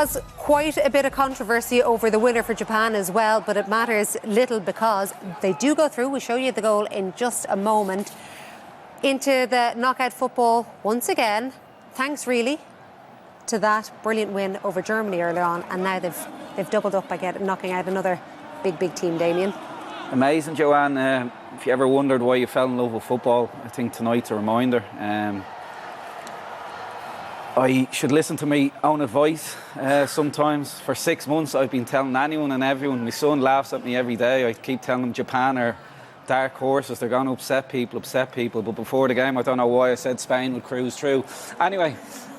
was quite a bit of controversy over the winner for Japan as well, but it matters little because they do go through. We'll show you the goal in just a moment. Into the knockout football once again, thanks really to that brilliant win over Germany earlier on, and now they've doubled up by knocking out another big team, Damien. Amazing, Joanne. If you ever wondered why you fell in love with football, I think tonight's a reminder. I should listen to my own advice sometimes. For 6 months I've been telling anyone and everyone. My son laughs at me every day. I keep telling him Japan are dark horses. They're going to upset people. But before the game, I don't know why I said Spain would cruise through. Anyway,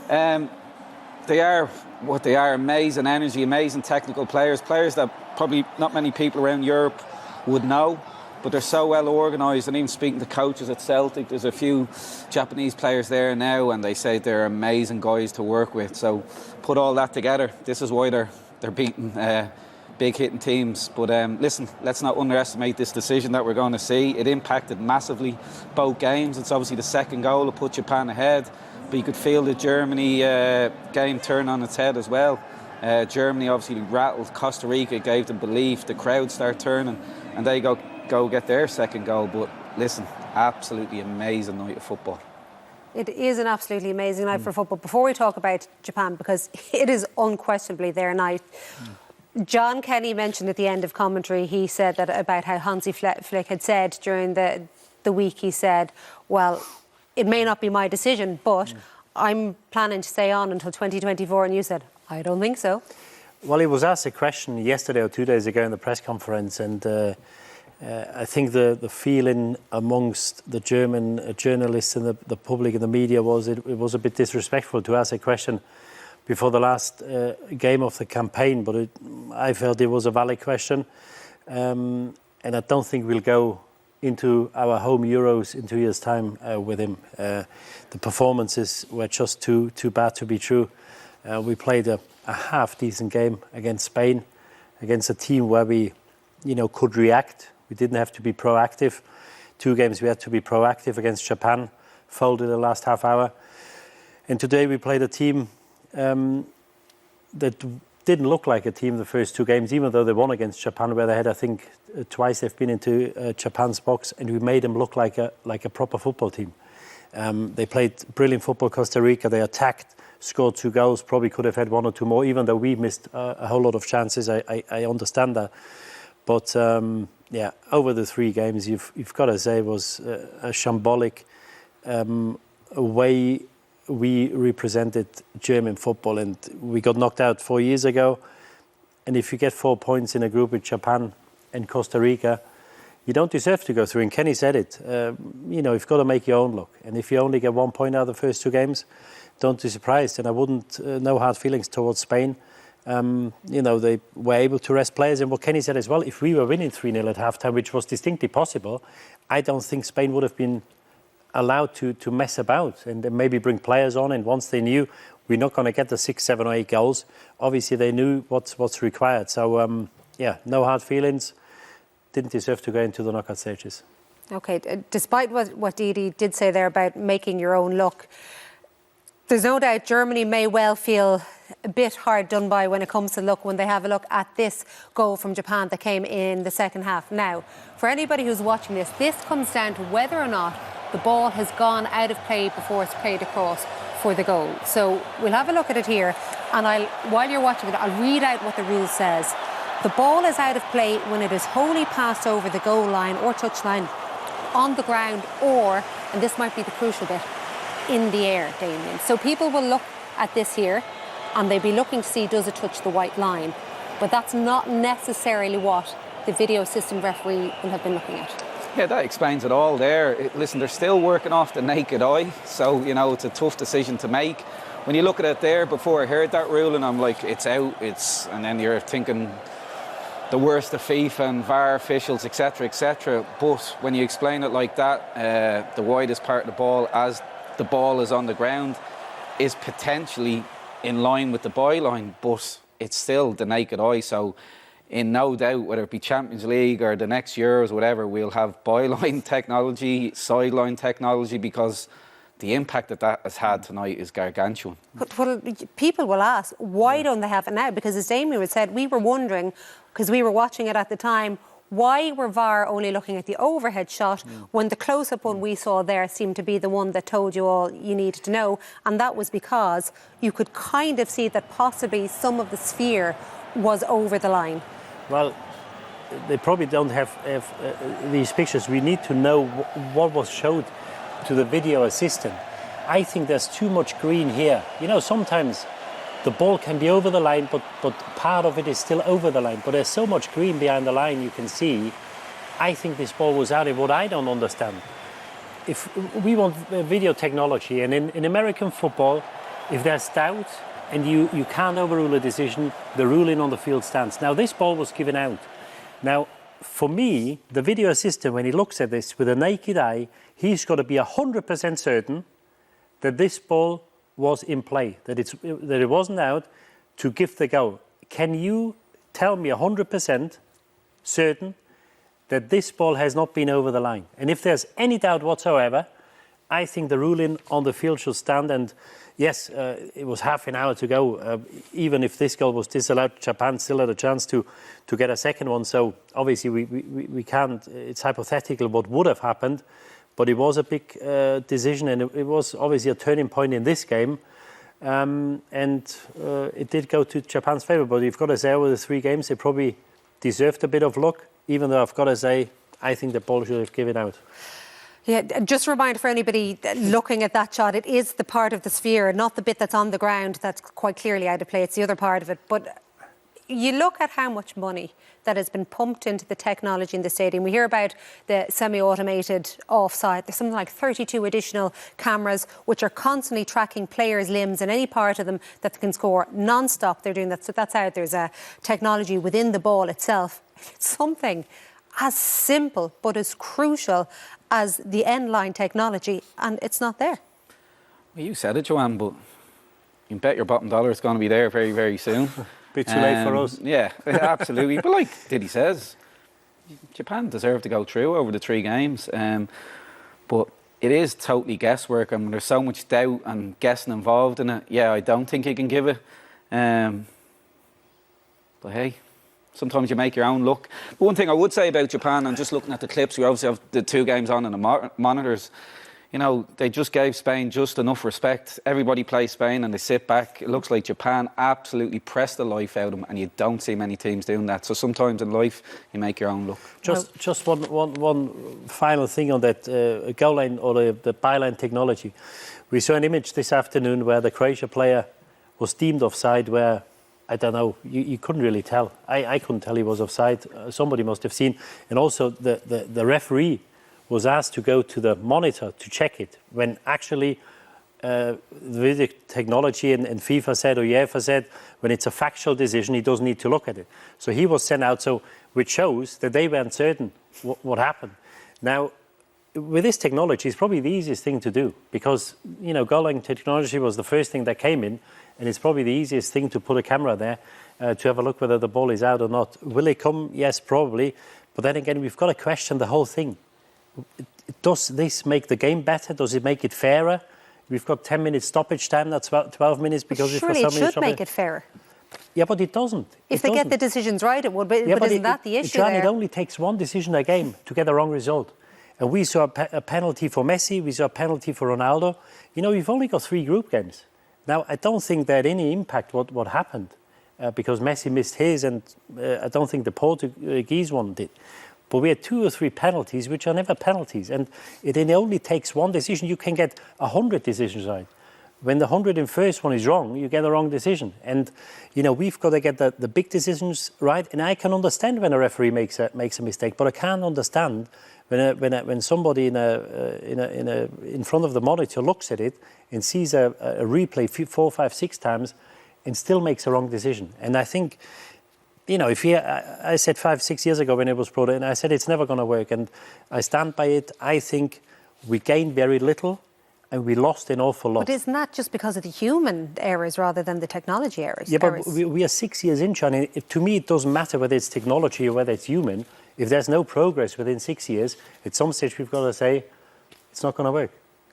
they are what they are. Amazing energy, amazing technical players. Players that probably not many people around Europe would know. But they're so well organised, and even speaking to coaches at Celtic, there's a few Japanese players there now, and they say they're amazing guys to work with. So put all that together, this is why they're beating big hitting teams. But listen, let's not underestimate this decision that we're going to see. It impacted massively both games. It's obviously the second goal that put Japan ahead, but you could feel the Germany game turn on its head as well. Germany obviously rattled Costa Rica, gave them belief. The crowd start turning, and they go get their second goal. But listen, absolutely amazing night of football. It is an absolutely amazing night for football. Before we talk about Japan, because it is unquestionably their night, John Kenny mentioned at the end of commentary, he said that about how Hansi Flick had said during the week, he said, well, it may not be my decision, but I'm planning to stay on until 2024. And you said, I don't think so. Well, he was asked a question yesterday or 2 days ago in the press conference, and I think the feeling amongst the German journalists and the public and the media was it was a bit disrespectful to ask a question before the last game of the campaign, but I felt it was a valid question, and I don't think we'll go into our home Euros in 2 years' time with him. The performances were just too bad to be true. We played a half-decent game against Spain, against a team where we could react. We didn't have to be proactive. 2 games we had to be proactive against Japan, folded the last half hour. And today we played a team that didn't look like a team the first 2 games, even though they won against Japan, where they had, I think, twice they've been into Japan's box, and we made them look like a proper football team. They played brilliant football, Costa Rica. They attacked, scored 2 goals, probably could have had 1 or 2 more, even though we missed a whole lot of chances. I understand that. But over the 3 games, you've got to say it was a shambolic way we represented German football, and we got knocked out 4 years ago. And if you get 4 points in a group with Japan and Costa Rica, you don't deserve to go through. And Kenny said it. You've got to make your own luck. And if you only get 1 point out of the first 2 games, don't be surprised. And I wouldn't no hard feelings towards Spain. They were able to rest players, and what Kenny said as well, if we were winning 3-0 at halftime, which was distinctly possible, I don't think Spain would have been allowed to mess about and maybe bring players on. And once they knew we're not going to get the 6, 7 or 8 goals, obviously they knew what's required. So no hard feelings. Didn't deserve to go into the knockout stages. Okay, despite what Didi did say there about making your own luck, there's no doubt Germany may well feel a bit hard done by when it comes to luck when they have a look at this goal from Japan that came in the second half. Now, for anybody who's watching this comes down to whether or not the ball has gone out of play before it's played across for the goal. So we'll have a look at it here, and while you're watching it, I'll read out what the rule says. The ball is out of play when it is wholly passed over the goal line or touch line on the ground, or, and this might be the crucial bit, in the air, Damien. So people will look at this here and they'll be looking to see, does it touch the white line? But that's not necessarily what the video assistant referee will have been looking at. Yeah, that explains it all there. Listen, they're still working off the naked eye, so, it's a tough decision to make. When you look at it there, before I heard that ruling, I'm like, it's out, and then you're thinking the worst of FIFA and VAR officials, etc., etc. But when you explain it like that, the widest part of the ball, as the ball is on the ground, is potentially in line with the byline, but it's still the naked eye. So in no doubt, whether it be Champions League or the next Euros, whatever, we'll have byline technology, sideline technology, because the impact that has had tonight is gargantuan. But well, people will ask, why don't they have it now? Because as Damien said, we were wondering, because we were watching it at the time, why were VAR only looking at the overhead shot when the close-up one we saw there seemed to be the one that told you all you needed to know? And that was because you could kind of see that possibly some of the sphere was over the line. Well, they probably don't have these pictures. We need to know what was showed to the video assistant. I think there's too much green here. You know, sometimes the ball can be over the line, but part of it is still over the line. But there's so much green behind the line you can see. I think this ball was out of what I don't understand. If we want video technology, and in American football, if there's doubt and you can't overrule a decision, the ruling on the field stands. Now, this ball was given out. Now, for me, the video assistant, when he looks at this with a naked eye, he's got to be 100% certain that this ball was in play, that it wasn't out, to give the go. Can you tell me 100% certain that this ball has not been over the line? And if there's any doubt whatsoever, I think the ruling on the field should stand. And yes, it was half an hour to go. Even if this goal was disallowed, Japan still had a chance to get a second one. So obviously we can't, it's hypothetical what would have happened. But it was a big decision, and it was obviously a turning point in this game. And it did go to Japan's favour. But you've got to say, over the 3 games, they probably deserved a bit of luck, even though I've got to say, I think the ball should have given out. Yeah, just a reminder for anybody looking at that shot, it is the part of the sphere, not the bit that's on the ground that's quite clearly out of play. It's the other part of it. But you look at how much money that has been pumped into the technology in the stadium. We hear about the semi-automated offside. There's something like 32 additional cameras which are constantly tracking players' limbs and any part of them that can score non-stop. They're doing that. So that's out. There's a technology within the ball itself. It's something as simple but as crucial as the end-line technology, and it's not there. Well, you said it, Joanne, but you can bet your bottom dollar it's going to be there very, very soon. Bit too late for us. Yeah, absolutely. But like Diddy says, Japan deserve to go through over the 3 games. But it is totally guesswork, and there's so much doubt and guessing involved in it. Yeah, I don't think you can give it. But hey, sometimes you make your own luck. But one thing I would say about Japan, and just looking at the clips, we obviously have the 2 games on in the monitors. You know, they just gave Spain just enough respect. Everybody plays Spain and they sit back. It looks like Japan absolutely pressed the life out of them, and you don't see many teams doing that. So sometimes in life, you make your own luck. Just one final thing on that goal line or the byline technology. We saw an image this afternoon where the Croatia player was deemed offside, where, I don't know, you couldn't really tell. I couldn't tell he was offside. Somebody must have seen. And also the referee was asked to go to the monitor to check it, when actually the technology and FIFA said, or UEFA said, when it's a factual decision, he doesn't need to look at it. So he was sent out, which shows that they weren't certain what happened. Now, with this technology, it's probably the easiest thing to do, because, you know, goal line technology was the first thing that came in, and it's probably the easiest thing to put a camera there to have a look whether the ball is out or not. Will it come? Yes, probably. But then again, we've got to question the whole thing. Does this make the game better? Does it make it fairer? We've got 10 minutes stoppage time, that's about 12 minutes because surely it should make it fairer. Yeah, but it doesn't. If they get the decisions right, it would. But isn't that the issue there? It only takes one decision a game to get the wrong result. And we saw a penalty for Messi, we saw a penalty for Ronaldo. You know, we've only got 3 group games. Now, I don't think that any impact what happened, because Messi missed his, and I don't think the Portuguese one did. But we had 2 or 3 penalties, which are never penalties. And it only takes one decision. You can get 100 decisions right. When the 101st one is wrong, you get a wrong decision. And, you know, we've got to get the big decisions right. And I can understand when a referee makes a mistake, but I can't understand when somebody in front of the monitor looks at it and sees a replay 4, 5, 6 times and still makes a wrong decision. And I think, you know, I said 5, 6 years ago when it was brought in, I said it's never going to work, and I stand by it. I think we gained very little and we lost an awful lot. But isn't that just because of the human errors rather than the technology errors? Yeah, but we are 6 years in, John. To me, it doesn't matter whether it's technology or whether it's human. If there's no progress within 6 years, at some stage we've got to say it's not going to work.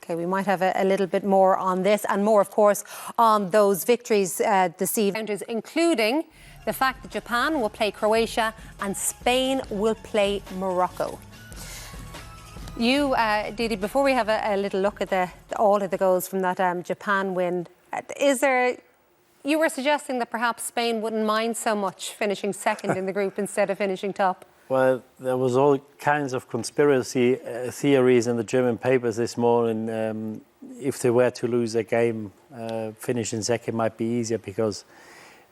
Okay, we might have a little bit more on this and more, of course, on those victories this evening, including the fact that Japan will play Croatia and Spain will play Morocco. You, Didi, before we have a little look at all of the goals from that Japan win, you were suggesting that perhaps Spain wouldn't mind so much finishing second in the group instead of finishing top. Well, there was all kinds of conspiracy theories in the German papers this morning. If they were to lose a game, finishing second might be easier because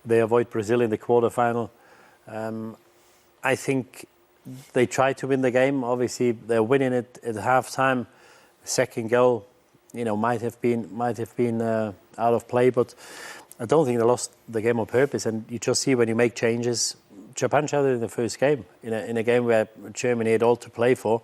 they avoid Brazil in the quarterfinal. I think they tried to win the game. Obviously, they're winning it at halftime. The second goal, might have been out of play, but I don't think they lost the game on purpose. And you just see when you make changes, Japan showed it in the first game, in a game where Germany had all to play for,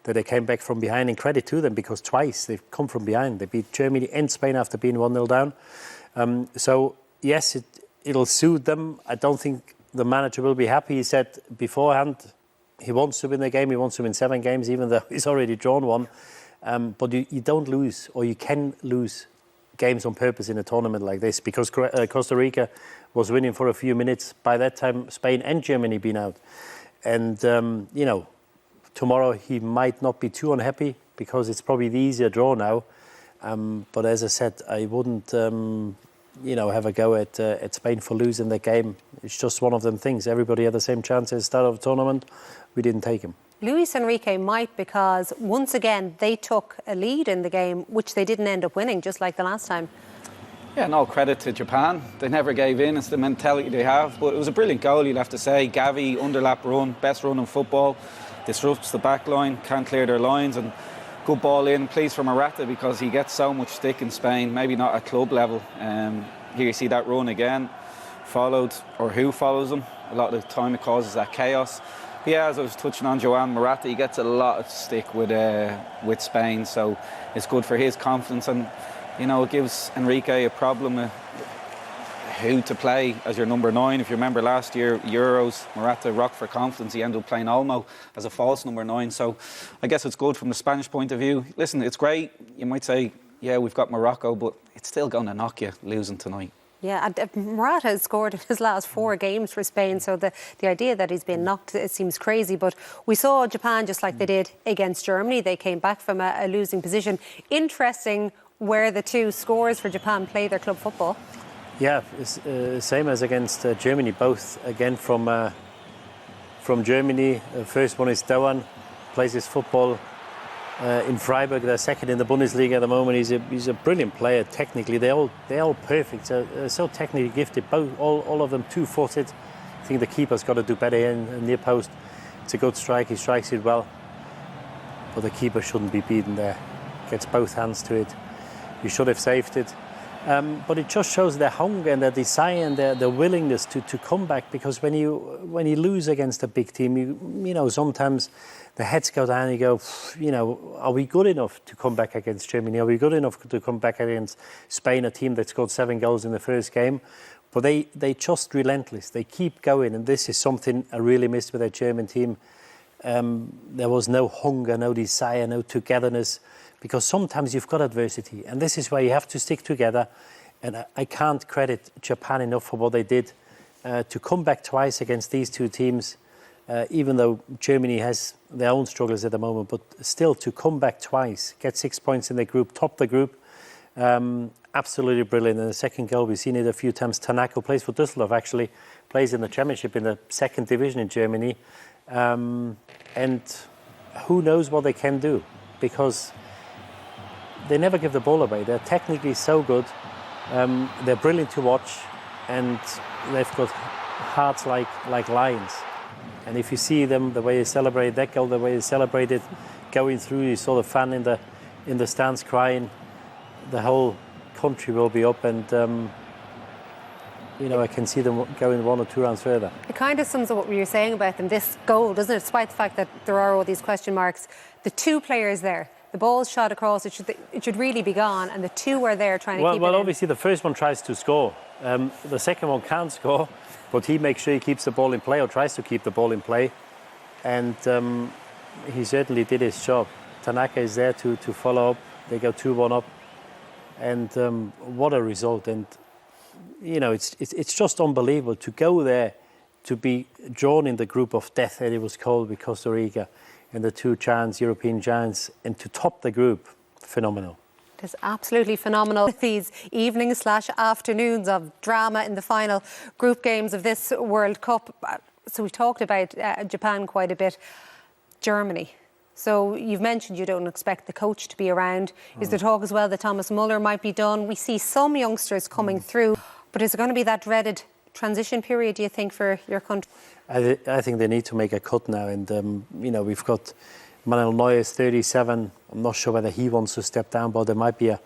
that they came back from behind. And credit to them, because twice they've come from behind. They beat Germany and Spain after being 1-0 down. So yes, it'll suit them. I don't think the manager will be happy. He said beforehand he wants to win the game. He wants to win 7 games, even though he's already drawn one. But you don't lose, or you can lose games on purpose in a tournament like this, because Costa Rica was winning for a few minutes. By that time, Spain and Germany been out. And, tomorrow he might not be too unhappy because it's probably the easier draw now. But as I said, I wouldn't, have a go at Spain for losing the game. It's just one of them things. Everybody had the same chance at the start of the tournament. We didn't take him. Luis Enrique might, because once again they took a lead in the game, which they didn't end up winning, just like the last time. Yeah, no credit to Japan. They never gave in. It's the mentality they have. But it was a brilliant goal, you'll have to say. Gavi, underlap run, best run in football. Disrupts the back line, can't clear their lines. And good ball in, please, for Morata, because he gets so much stick in Spain, maybe not at club level. Here you see that run again, followed, or who follows him. A lot of the time it causes that chaos. Yeah, as I was touching on Joan Morata, he gets a lot of stick with Spain, so it's good for his confidence, and it gives Enrique a problem who to play as your number 9. If you remember last year, Euros, Morata rocked for confidence. He ended up playing Olmo as a false number 9, so I guess it's good from the Spanish point of view. Listen, it's great. You might say, yeah, we've got Morocco, but it's still going to knock you losing tonight. Yeah, and Morata has scored in his last 4 games for Spain, so the idea that he's been knocked, it seems crazy. But we saw Japan, just like they did against Germany, they came back from a losing position. Interesting where the 2 scores for Japan play their club football. Yeah, it's, same as against Germany, both again from Germany. The first one is Doan, plays his football in Freiburg. They're second in the Bundesliga at the moment. He's a brilliant player. Technically, they're all perfect. So technically gifted. All of them 2-footed. I think the keeper's got to do better in near post. It's a good strike. He strikes it well, but the keeper shouldn't be beaten there. Gets both hands to it. You should have saved it. But it just shows their hunger and their desire and their willingness to come back. Because when you lose against a big team, you sometimes the heads go down and you go, are we good enough to come back against Germany? Are we good enough to come back against Spain, a team that scored 7 goals in the first game? But they just relentless. They keep going, and this is something I really missed with their German team. There was no hunger, no desire, no togetherness, because sometimes you've got adversity, and this is where you have to stick together. And I can't credit Japan enough for what they did to come back twice against these 2 teams. Even though Germany has their own struggles at the moment, but still to come back twice, get 6 points in the group, top the group, absolutely brilliant. And the second goal, we've seen it a few times. Tanaka plays for Düsseldorf, actually, plays in the Championship in the 2nd division in Germany. And who knows what they can do, because they never give the ball away. They're technically so good. They're brilliant to watch, and they've got hearts like lions. And if you see them, the way they celebrate that goal, the way they celebrated going through, you saw the fan in the stands crying. The whole country will be up, and I can see them going 1 or 2 rounds further. It kind of sums up what we were saying about them, this goal, doesn't it? Despite the fact that there are all these question marks, the 2 players there, the ball's shot across, it should really be gone, and the 2 are there trying to keep it in. Well, obviously the first one tries to score. The second one can't score, but he makes sure he keeps the ball in play, or tries to keep the ball in play. And he certainly did his job. Tanaka is there to follow up. They go 2-1 up, and what a result! And you know, it's just unbelievable to go there, to be drawn in the group of death, as it was called, with Costa Rica and the two giants, European giants, and to top the group. Phenomenal. It is absolutely phenomenal. These evenings/afternoons of drama in the final group games of this World Cup. So we talked about Japan quite a bit. Germany. So you've mentioned you don't expect the coach to be around. Is there talk as well that Thomas Muller might be done? We see some youngsters coming through, but is it going to be that dreaded transition period, do you think, for your country? I think they need to make a cut now, and you know, we've got Manuel Neuer is 37. I'm not sure whether he wants to step down, but there might be a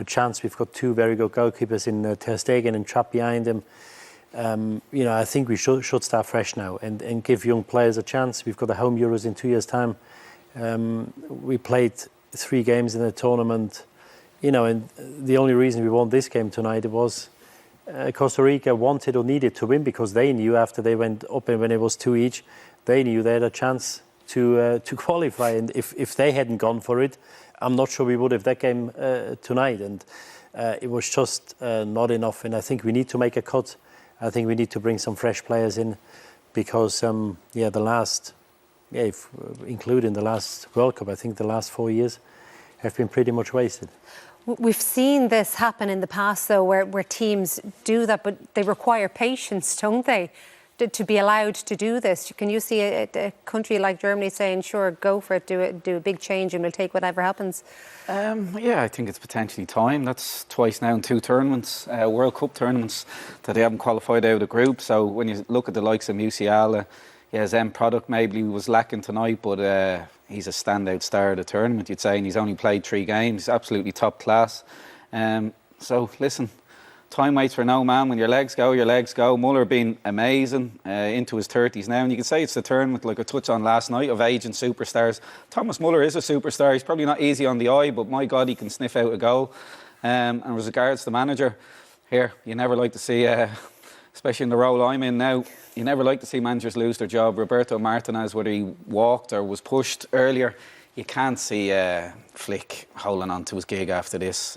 chance. We've got two very good goalkeepers in Ter Stegen and Trapp behind him. You know, I think we should start fresh now and give young players a chance. We've got the home Euros in 2 years' time. We played 3 games in the tournament, you know, and the only reason we won this game tonight was Costa Rica wanted or needed to win, because they knew after they went up and when it was 2 each, they knew they had a chance to qualify. And if they hadn't gone for it, I'm not sure we would have that game tonight. And it was just not enough. And I think we need to make a cut. I think we need to bring some fresh players in, because including the last World Cup, I think the last 4 years have been pretty much wasted. We've seen this happen in the past, though, where teams do that, but they require patience, don't they, to be allowed to do this? Can you see a country like Germany saying, sure, go for it, do a big change and we'll take whatever happens? Yeah, I think it's potentially time. That's twice now in 2 tournaments, World Cup tournaments, that they haven't qualified out of the group. So when you look at the likes of Musiala, yeah, his end product maybe was lacking tonight, but he's a standout star of the tournament, you'd say, and he's only played 3 games. He's absolutely top class. So listen, time waits for no man. When your legs go, your legs go. Muller been amazing, into his 30s now, and you can say it's the tournament, like I touched on last night, of aging superstars. Thomas Muller is a superstar. He's probably not easy on the eye, but my God, he can sniff out a goal. And as regards to the manager, here, you never like to see, especially in the role I'm in now, you never like to see managers lose their job. Roberto Martinez, whether he walked or was pushed earlier, you can't see Flick holding on to his gig after this.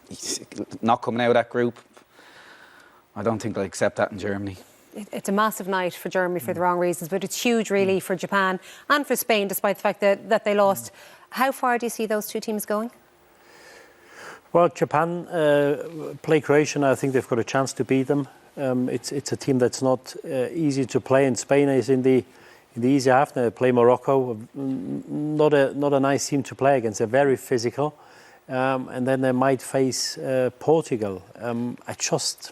He's not coming out of that group. I don't think they'll accept that in Germany. It's a massive night for Germany for the wrong reasons, but it's huge really for Japan and for Spain, despite the fact that they lost. How far do you see those 2 teams going? Well, Japan play Croatia, and I think they've got a chance to beat them. It's a team that's not easy to play, and Spain is in the easy half. They play Morocco, not a nice team to play against. They're very physical, and then they might face Portugal. I just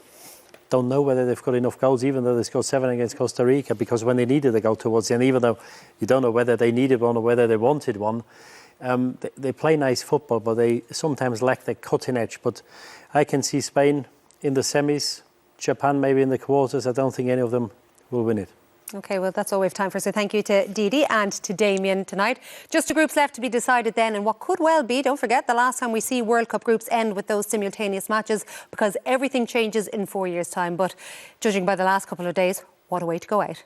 don't know whether they've got enough goals, even though they scored 7 against Costa Rica, because when they needed a goal towards the end, even though you don't know whether they needed one or whether they wanted one, they play nice football, but they sometimes lack that cutting edge. But I can see Spain in the semis, Japan maybe in the quarters. I don't think any of them will win it. OK, well, that's all we have time for. So thank you to Didi and to Damien tonight. Just 2 groups left to be decided then, and what could well be, don't forget, the last time we see World Cup groups end with those simultaneous matches, because everything changes in 4 years' time. But judging by the last couple of days, what a way to go out.